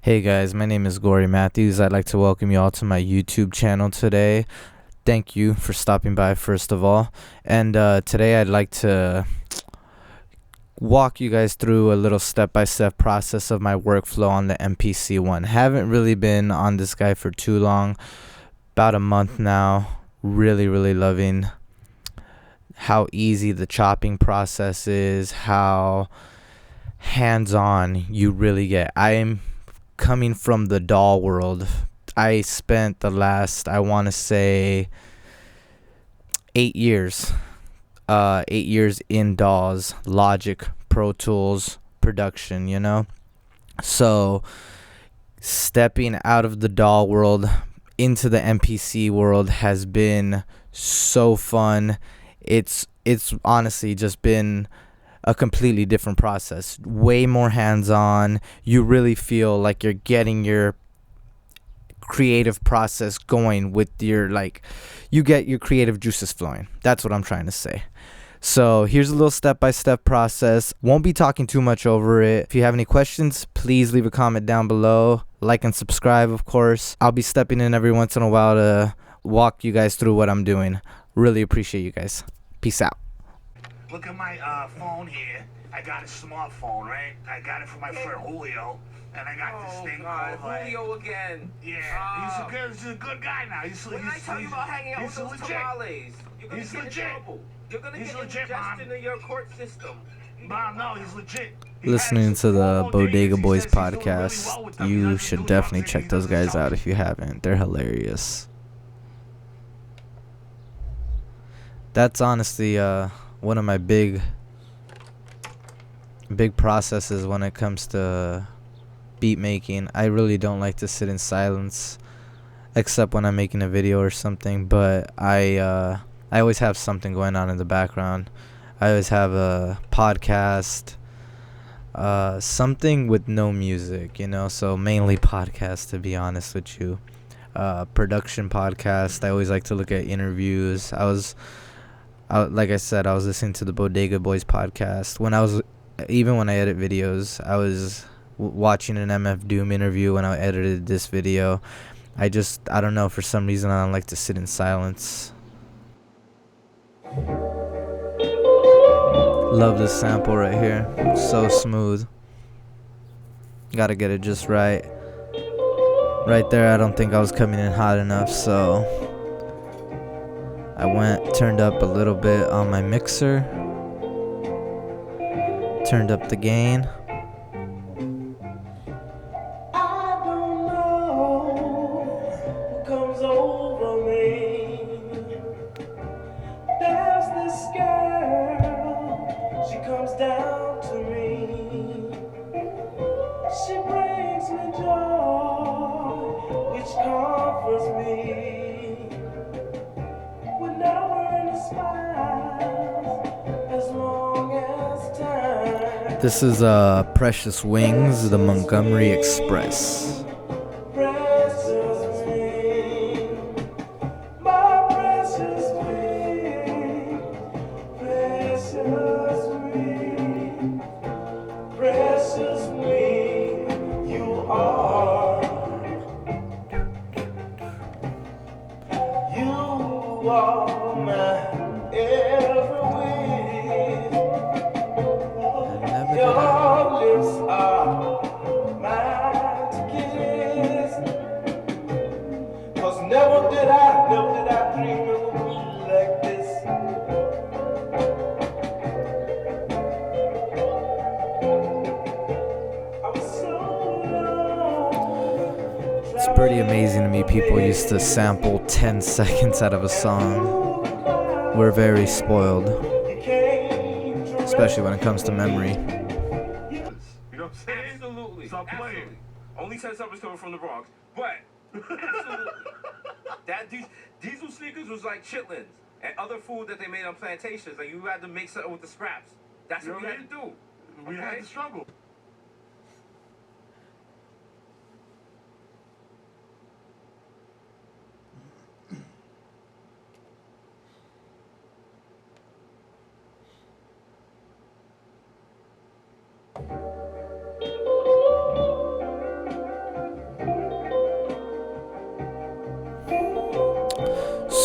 Hey guys, my name is Gory Matthews. I'd like to welcome you all to my YouTube channel today. Thank you for stopping by, first of all. And today I'd like to walk you guys through a little step-by-step process of my workflow on the MPC ONE. Haven't really been on this guy for too long, about a month now. Really loving how easy the chopping process is, how hands-on you really get. I'm coming from the DAW world. I spent the last, I want to say, 8 years. 8 years in DAWs, Logic, Pro Tools, production, you know? So, stepping out of the DAW world into the MPC world has been so fun. It's honestly just been a completely different process, way more hands-on. You really feel like you're getting your creative process going with your, you get your creative juices flowing. That's what I'm trying to say. So here's a little step-by-step process. Won't be talking too much over it. If you have any questions, please leave a comment down below. Like and subscribe, of course. I'll be stepping in every once in a while to walk you guys through what I'm doing. Really appreciate you guys. Peace out. Look at my phone here. I got a smartphone, right? I got it from my friend Julio, and I got this thing called Julio again. Yeah, he's a good guy now. When I tell you about hanging out with those tamales, you're gonna get in trouble. You're gonna get ingestion in your court system. Mom, no, he's legit. Listening to the Bodega Boys podcast, you should definitely check those guys out if you haven't. They're hilarious. That's honestly one of my big processes when it comes to beat making. I really don't like to sit in silence, except when I'm making a video or something. But I always have something going on in the background. I always have a podcast, something with no music, you know. So mainly podcasts, to be honest with you. Production podcast. I always like to look at interviews. Like I said, I was listening to the Bodega Boys podcast. Even when I edit videos, I was watching an MF Doom interview when I edited this video. I don't know, for some reason I don't like to sit in silence. Love this sample right here. So smooth. Gotta get it just right. Right there, I don't think I was coming in hot enough, so I turned up a little bit on my mixer, turned up the gain. I don't know what comes over me. There's this girl, she comes down to me. She brings me joy, which comforts me. This is Precious Wings, the Montgomery Express. Never did I dream it would be like this. I was so alone. It's pretty amazing to me people used to sample 10 seconds out of a song. We're very spoiled, especially when it comes to memory. You know what I'm saying? Absolutely. Stop playing. Absolutely. Only 10 summers coming from the Bronx, but absolutely. That diesel sneakers was like chitlins and other food that they made on plantations, and you had to make something with the scraps. That's what we had to do. We had to struggle.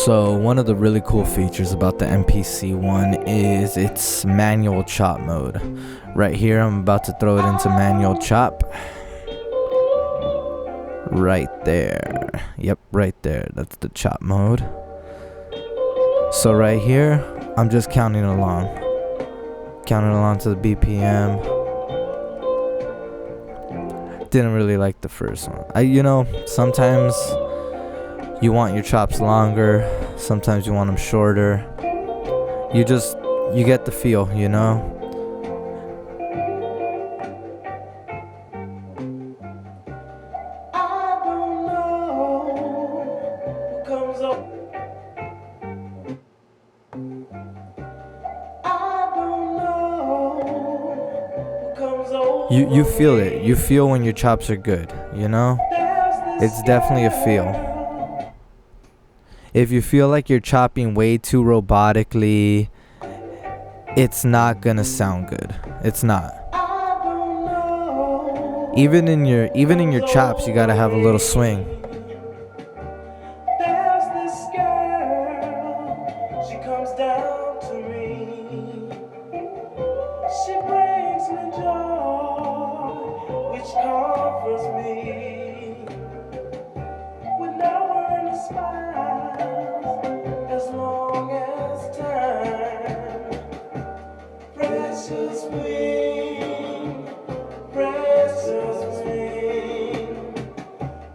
So one of the really cool features about the MPC ONE is its manual chop mode. Right here, I'm about to throw it into manual chop. Right there. Yep, right there. That's the chop mode. So right here, I'm just counting along. Counting along to the BPM. Didn't really like the first one. Sometimes you want your chops longer, sometimes you want them shorter. You get the feel, you know? I don't know what comes up. I don't know what comes over. You feel it. You feel when your chops are good, you know? It's definitely a feel. If you feel like you're chopping way too robotically, it's not gonna sound good. It's not. Even in your chops, you gotta have a little swing. There's this girl, she comes down to me. She brings me joy, which comforts me. With no word to smile, as long as time. Precious queen, precious queen,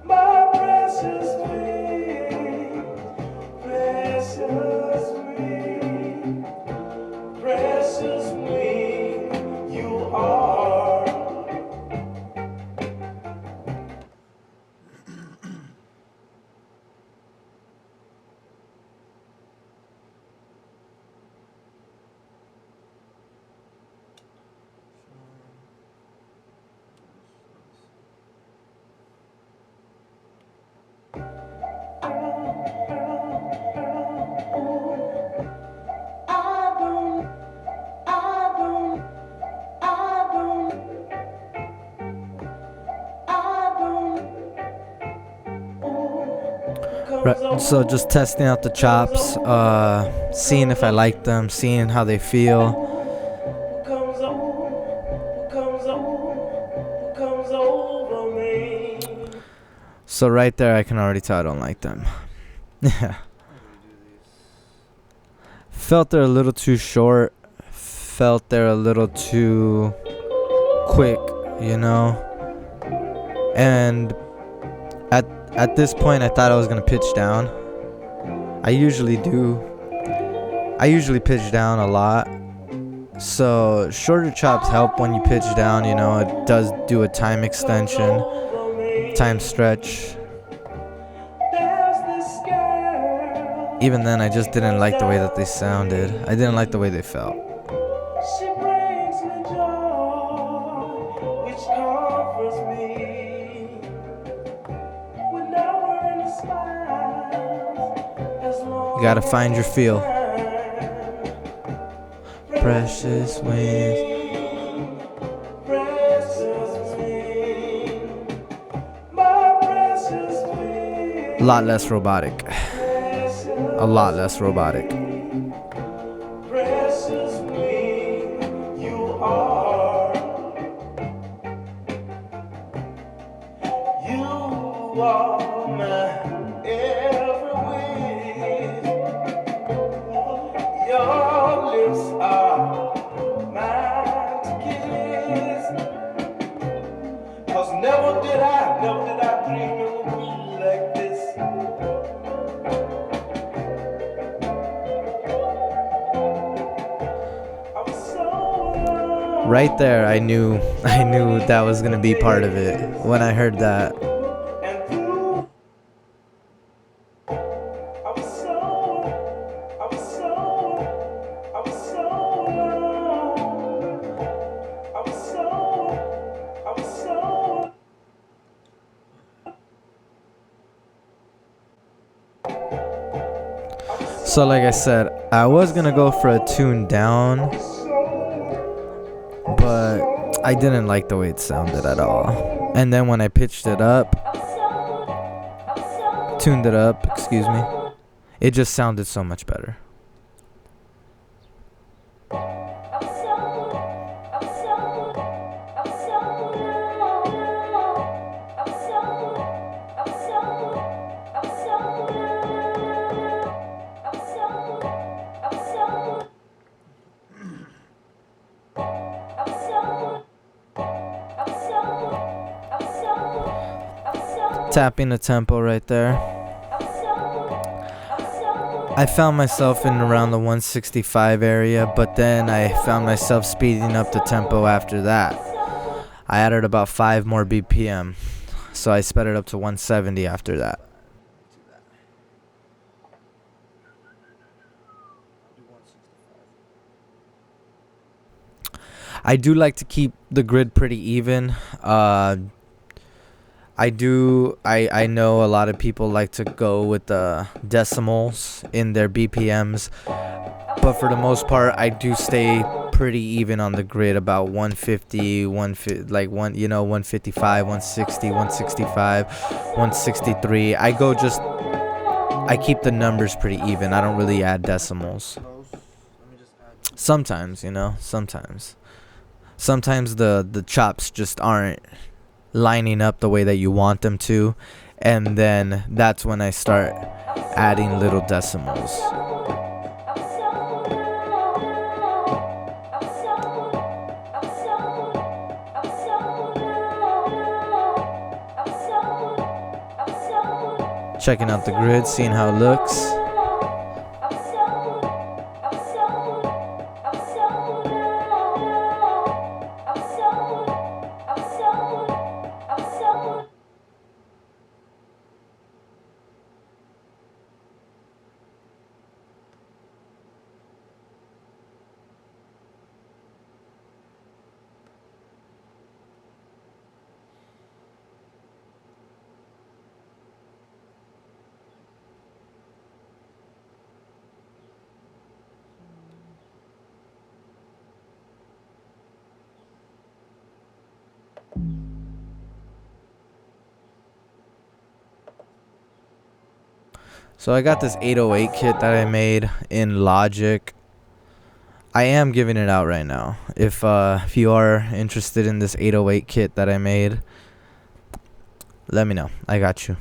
my precious queen, precious queen, precious queen, you are. Right, so just testing out the chops, seeing if I like them, seeing how they feel. So right there, I can already tell I don't like them. Yeah. Felt they're a little too short. Felt they're a little too quick, you know. And at this point, I thought I was gonna pitch down. I usually do. I usually pitch down a lot. So shorter chops help when you pitch down, you know. It does do a time extension, time stretch. Even then, I just didn't like the way that they sounded. I didn't like the way they felt. She brings me joy, which comforts me. With no word to smile, as long You gotta find your feel. as Precious wings. precious queen, my precious queen, A lot less robotic. A lot less robotic. precious queen, you are. You are my every wish. Your lips are mine to kiss. 'Cause never did I dream it would be like this. I was so Right there, I knew that was gonna be part of it when I heard that. and through. I was so So like I said, I was gonna go for a tune down, but I didn't like the way it sounded at all. And then when I pitched it up, tuned it up, excuse me, it just sounded so much better. Tapping the tempo right there. I found myself in around the 165 area, but then I found myself speeding up the tempo after that. I added about 5 more BPM, so I sped it up to 170 after that. I do like to keep the grid pretty even. I know a lot of people like to go with the decimals in their BPMs, but for the most part, I do stay pretty even on the grid, about 150, 155, 160, 165, 163. I keep the numbers pretty even. I don't really add decimals. Sometimes, sometimes the chops just aren't lining up the way that you want them to, and then that's when I start adding little decimals. Checking out the grid, seeing how it looks. So I got this 808 kit that I made in Logic. I am giving it out right now. If you are interested in this 808 kit that I made, let me know. I got you.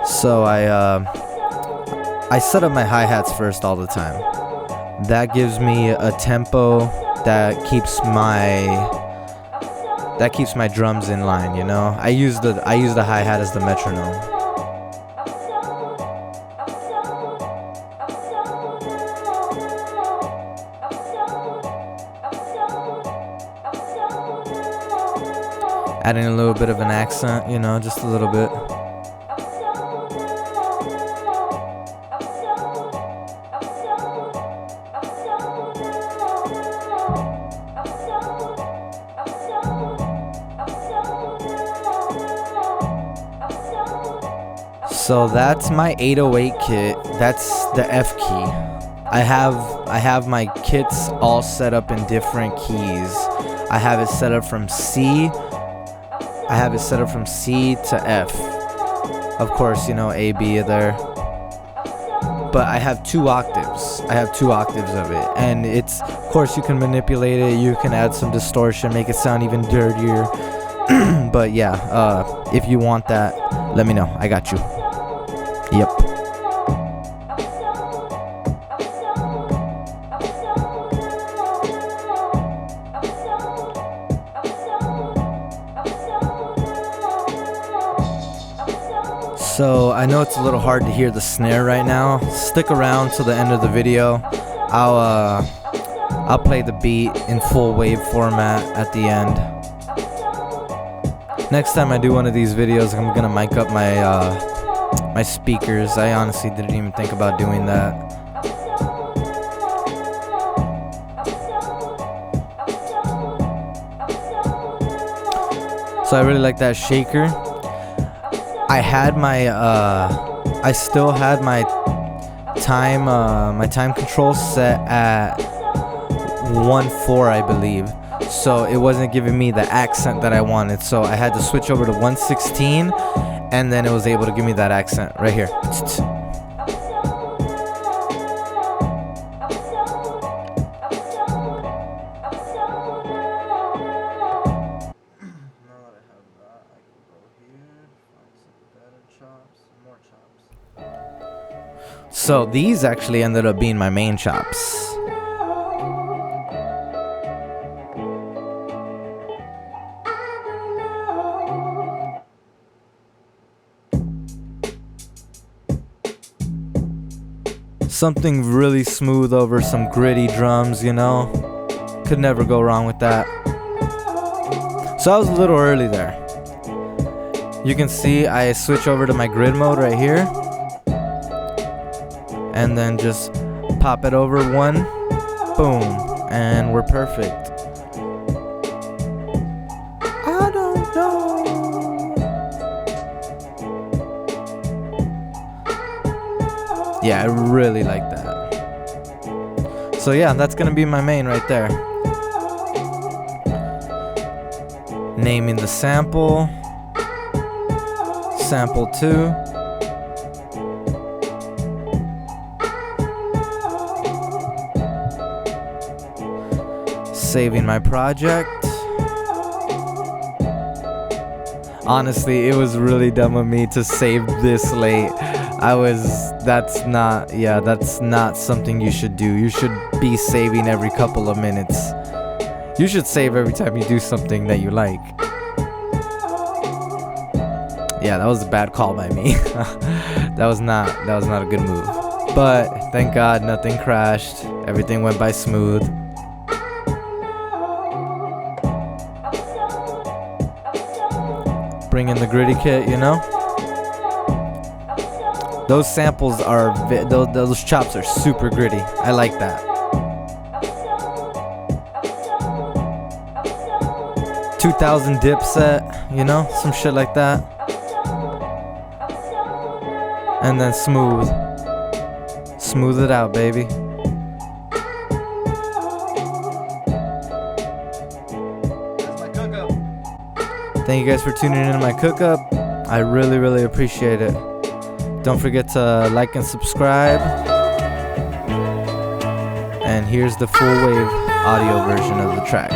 So I set up my hi-hats first all the time. That gives me a tempo that keeps my drums in line, you know? I use the hi-hat as the metronome. Adding a little bit of an accent, you know, just a little bit. So that's my 808 kit. That's the F key. I have my kits all set up in different keys. I have it set up from C. I have it set up from C to F. Of course, you know, A, B there. But I have 2 octaves. I have 2 octaves of it. And it's, of course, you can manipulate it. You can add some distortion, make it sound even dirtier. But yeah, if you want that, let me know. I got you. Yep. So I know it's a little hard to hear the snare right now. Stick around till the end of the video. I'll play the beat in full wave format at the end. Next time I do one of these videos, I'm gonna mic up my speakers. I honestly didn't even think about doing that. So I really like that shaker. I still had my time control set at 1/4, I believe. So it wasn't giving me the accent that I wanted. So I had to switch over to 1/16, and then it was able to give me that accent right here. So these actually ended up being my main chops. Something really smooth over some gritty drums, you know? Could never go wrong with that. So I was a little early there. You can see I switch over to my grid mode right here. And then just pop it over one. Boom. And we're perfect. I don't know. Yeah, I really like that. So yeah, that's gonna be my main right there. Naming the sample. Sample 2. Saving my project. Honestly, it was really dumb of me to save this late. That's not something you should do. You should be saving every couple of minutes. You should save every time you do something that you like. Yeah, that was a bad call by me. that was not a good move. But thank God nothing crashed. Everything went by smooth. Bring in the gritty kit, you know? Those samples are, those chops are super gritty. I like that. $2,000 dip set, you know? Some shit like that. And then smooth. Smooth it out, baby. Thank you guys for tuning in to my cook-up. I really, really appreciate it. Don't forget to like and subscribe. And here's the full wave audio version of the track.